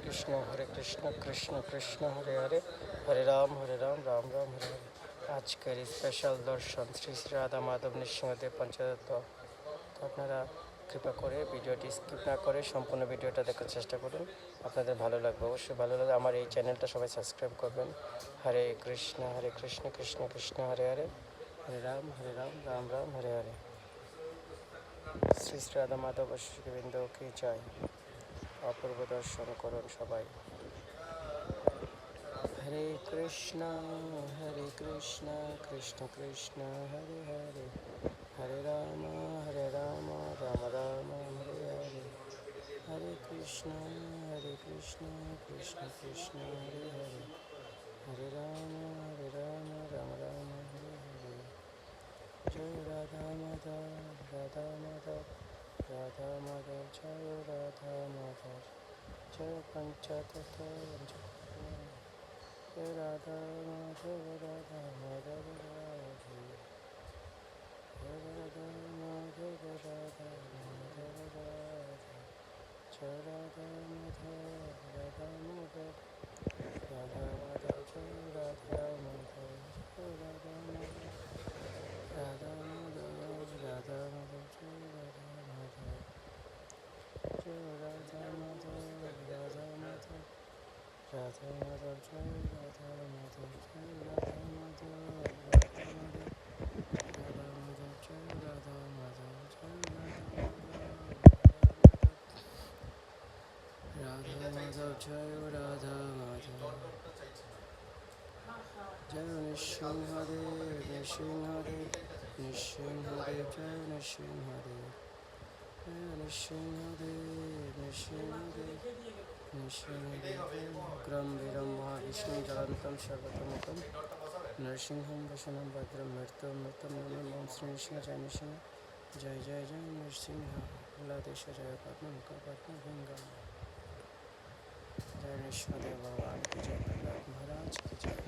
কৃষ্ণ কৃষ্ণ কৃষ্ণ হরে হরে, হরে রাম রাম রাম হরে হরে। আজকের স্পেশাল দর্শন শ্রী শ্রী রাধা মাধব নৃসিংহদেব পঞ্চদত্ত। তো আপনারা কৃপা করে ভিডিওটি স্কিপ না করে সম্পূর্ণ ভিডিওটা দেখার চেষ্টা করুন, আপনাদের ভালো লাগবে, অবশ্যই ভালো লাগবে। আমার এই চ্যানেলটা সবাই সাবস্ক্রাইব করবেন। হরে কৃষ্ণ কৃষ্ণ কৃষ্ণ হরে হরে, হরে রাম রাম রাম হরে হরে। শ্রী শ্রী রাধা মাধব গোবিন্দ কি জয়। অপূর্ব দর্শন করুন সবাই। হরে কৃষ্ণ কৃষ্ণ কৃষ্ণ হরে হরে, হরে রাম রাম রাম হরে হরে, হরে কৃষ্ণ কৃষ্ণ কৃষ্ণ হরে হরে, হরে রাম রাম রাম হরে হরে। জয় রাধা মাধব রাধা মাধব জয় রাধা মাধব, জয় পঞ্চতত্ত্ব জয় রাধা মাধব রাধে, জয় রাধা মাধব রাধে, জয় রাধা মাধব রাধা মাধব, রাধা মাধব জয় রাধা মাধব, জয় রাধা মাধব রাধা মাধব, রাধা মাধব জয় রাধা মাধব, জয় রাধা মাধব রাধা মাধব, রাধা মাধব জয় রাধা মাধব, জয় রাধা মাধব রাধা মাধব, রাধা মাধব জয় রাধা মাধব, জয় রাধা মাধব জয় রাধা মাধব। জয় নৃসিংহদেব নৃসিংহদেব নৃসিংহদেব, জয় নৃসিংহদেব, জয় নৃসিংহদেব নৃসিংহদেব নৃসিংহদেব। উগ্রম বীরম মহাবিষ্ণু জ্বলন্তম সর্বতোমুখম নরসিংহম ভূষণম ভদ্রম মৃত্যুম নমঃ। ওম শ্রী নৃসিংহ জয় নৃসিংহ, জয় জয় জয় নৃসিংহ, কুলাদেশ জয় পদ্মম ভৃঙ্গম। জয় নৃসিংহদেব ভগবান কি জয়, প্রহ্লাদ মহারাজ কি জয়।